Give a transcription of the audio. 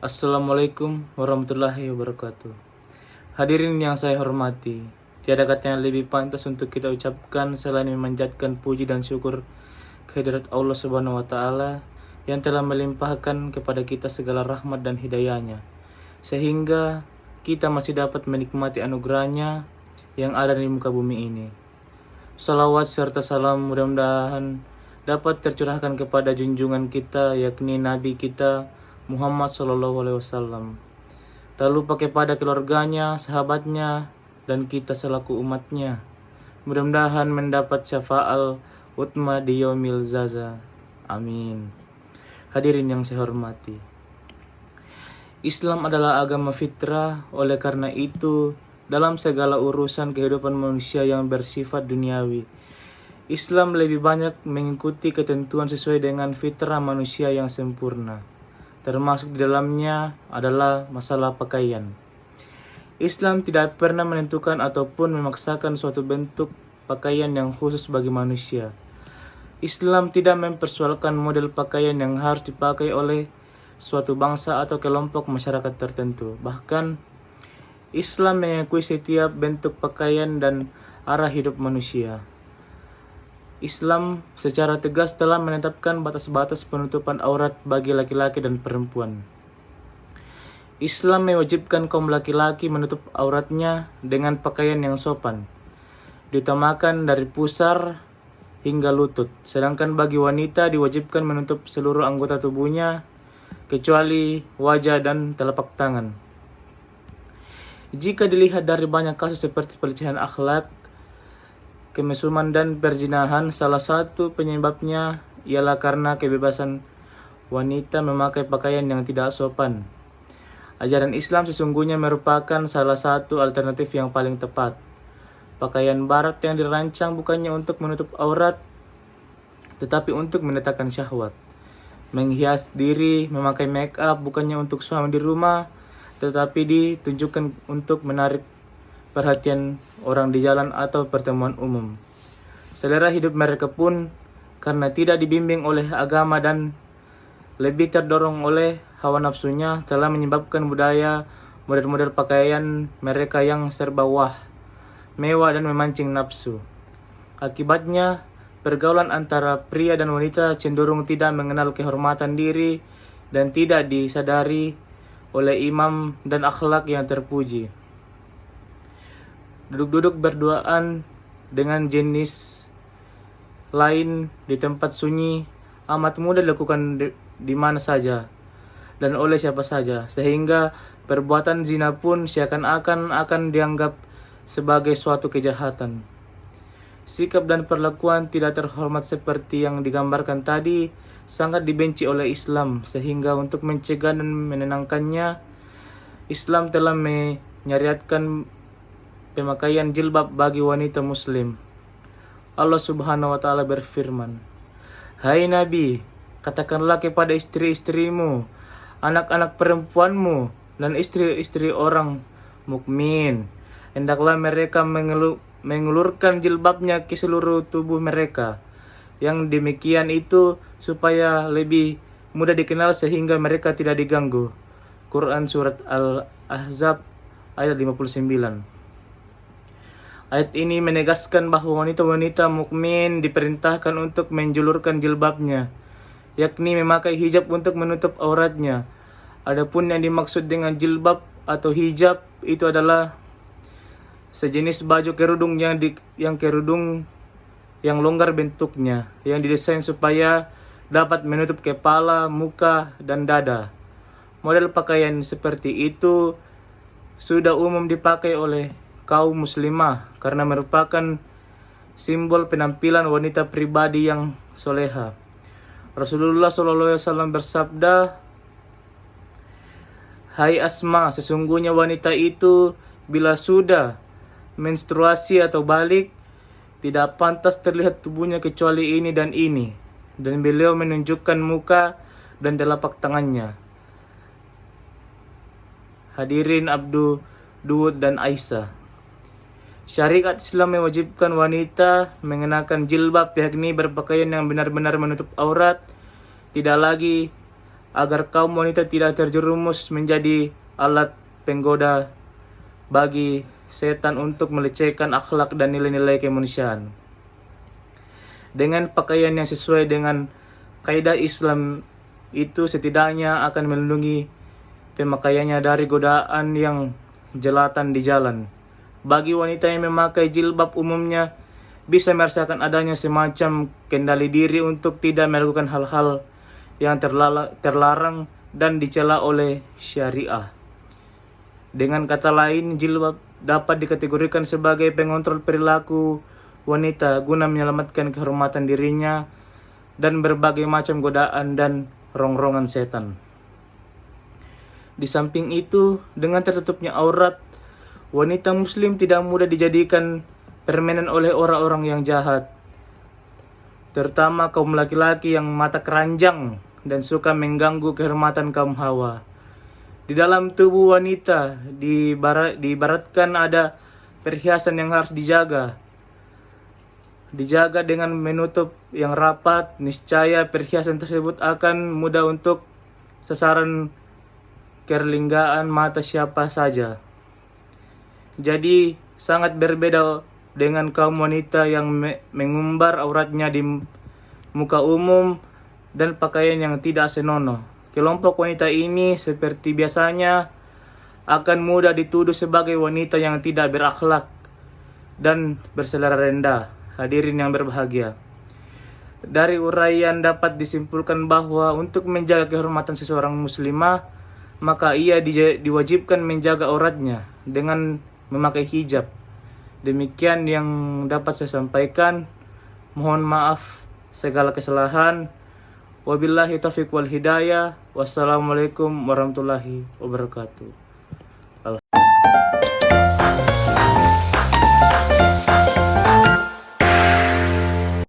Assalamualaikum warahmatullahi wabarakatuh. Hadirin yang saya hormati, tiada kata yang lebih pantas untuk kita ucapkan selain memanjatkan puji dan syukur kehadirat Allah Subhanahu wa taala yang telah melimpahkan kepada kita segala rahmat dan hidayahnya, sehingga kita masih dapat menikmati anugerahnya yang ada di muka bumi ini. Salawat serta salam mudah-mudahan dapat tercurahkan kepada junjungan kita, yakni Nabi kita Muhammad Sallallahu Alaihi Wasallam. Tak lupa kepada keluarganya, sahabatnya, dan kita selaku umatnya. Mudah-mudahan mendapat syafa'al utma di yaumil zaza. Amin. Hadirin yang saya hormati, Islam adalah agama fitrah. Oleh karena itu, dalam segala urusan kehidupan manusia yang bersifat duniawi, Islam lebih banyak mengikuti ketentuan sesuai dengan fitrah manusia yang sempurna. Termasuk di dalamnya adalah masalah pakaian. Islam tidak pernah menentukan ataupun memaksakan suatu bentuk pakaian yang khusus bagi manusia. Islam tidak mempersoalkan model pakaian yang harus dipakai oleh suatu bangsa atau kelompok masyarakat tertentu. Bahkan, Islam mengakui setiap bentuk pakaian dan arah hidup manusia. Islam secara tegas telah menetapkan batas-batas penutupan aurat bagi laki-laki dan perempuan. Islam mewajibkan kaum laki-laki menutup auratnya dengan pakaian yang sopan, diutamakan dari pusar hingga lutut. Sedangkan bagi wanita diwajibkan menutup seluruh anggota tubuhnya, kecuali wajah dan telapak tangan. Jika dilihat dari banyak kasus seperti pelecehan akhlak, kemesuman dan perzinahan, salah satu penyebabnya ialah karena kebebasan wanita memakai pakaian yang tidak sopan. Ajaran Islam sesungguhnya merupakan salah satu alternatif yang paling tepat. Pakaian barat yang dirancang bukannya untuk menutup aurat, tetapi untuk mendatangkan syahwat. Menghias diri, memakai make up bukannya untuk suami di rumah, tetapi ditunjukkan untuk menarik perhatian orang di jalan atau pertemuan umum. Selera hidup mereka pun karena tidak dibimbing oleh agama dan lebih terdorong oleh hawa nafsunya telah menyebabkan budaya model-model pakaian mereka yang serba mewah dan memancing nafsu. Akibatnya, pergaulan antara pria dan wanita cenderung tidak mengenal kehormatan diri dan tidak disadari oleh imam dan akhlak yang terpuji. Duduk-duduk berduaan dengan jenis lain di tempat sunyi amat mudah dilakukan di mana saja dan oleh siapa saja, sehingga perbuatan zina pun seakan-akan akan dianggap sebagai suatu kejahatan. Sikap dan perlakuan tidak terhormat seperti yang digambarkan tadi sangat dibenci oleh Islam, sehingga untuk mencegah dan menenangkannya, Islam telah menyariatkan pemakaian jilbab bagi wanita muslim. Allah Subhanahu wa taala berfirman, "Hai Nabi, katakanlah kepada istri-istrimu, anak-anak perempuanmu, dan istri-istri orang mukmin, hendaklah mereka mengulurkan jilbabnya ke seluruh tubuh mereka. Yang demikian itu supaya lebih mudah dikenal sehingga mereka tidak diganggu." Quran Surat Al-Ahzab ayat 59. Ayat ini menegaskan bahwa wanita-wanita mukmin diperintahkan untuk menjulurkan jilbabnya, yakni memakai hijab untuk menutup auratnya. Adapun yang dimaksud dengan jilbab atau hijab itu adalah sejenis baju kerudung kerudung yang longgar bentuknya, yang didesain supaya dapat menutup kepala, muka, dan dada. Model pakaian seperti itu sudah umum dipakai oleh kaum muslimah karena merupakan simbol penampilan wanita pribadi yang soleha. Rasulullah SAW bersabda, "Hai Asma, sesungguhnya wanita itu bila sudah menstruasi atau balik, tidak pantas terlihat tubuhnya kecuali ini dan ini." Dan beliau menunjukkan muka dan telapak tangannya. Hadirin Abdul Duwud dan Aisyah. Syariat Islam mewajibkan wanita mengenakan jilbab, yakni berpakaian yang benar-benar menutup aurat, tidak lagi agar kaum wanita tidak terjerumus menjadi alat penggoda bagi setan untuk melecehkan akhlak dan nilai-nilai kemanusiaan. Dengan pakaian yang sesuai dengan kaidah Islam itu setidaknya akan melindungi pemakaiannya dari godaan yang jelatan di jalan. Bagi wanita yang memakai jilbab umumnya bisa merasakan adanya semacam kendali diri untuk tidak melakukan hal-hal yang terlarang dan dicela oleh syariah. Dengan kata lain, jilbab dapat dikategorikan sebagai pengontrol perilaku wanita guna menyelamatkan kehormatan dirinya dan berbagai macam godaan dan rongrongan setan. Di samping itu, dengan tertutupnya aurat, wanita muslim tidak mudah dijadikan permainan oleh orang-orang yang jahat, terutama kaum laki-laki yang mata keranjang dan suka mengganggu kehormatan kaum hawa. Di dalam tubuh wanita diibaratkan ada perhiasan yang harus dijaga dengan menutup yang rapat. Niscaya perhiasan tersebut akan mudah untuk sasaran kerlinggaan mata siapa saja. Jadi sangat berbeda dengan kaum wanita yang mengumbar auratnya di muka umum dan pakaian yang tidak senonoh. Kelompok wanita ini seperti biasanya akan mudah dituduh sebagai wanita yang tidak berakhlak dan berselera rendah. Hadirin yang berbahagia, dari uraian dapat disimpulkan bahwa untuk menjaga kehormatan seseorang muslimah, maka ia diwajibkan menjaga auratnya dengan memakai hijab. Demikian yang dapat saya sampaikan. Mohon maaf segala kesalahan. Wabillahi taufiq wal hidayah. Wassalamualaikum warahmatullahi wabarakatuh.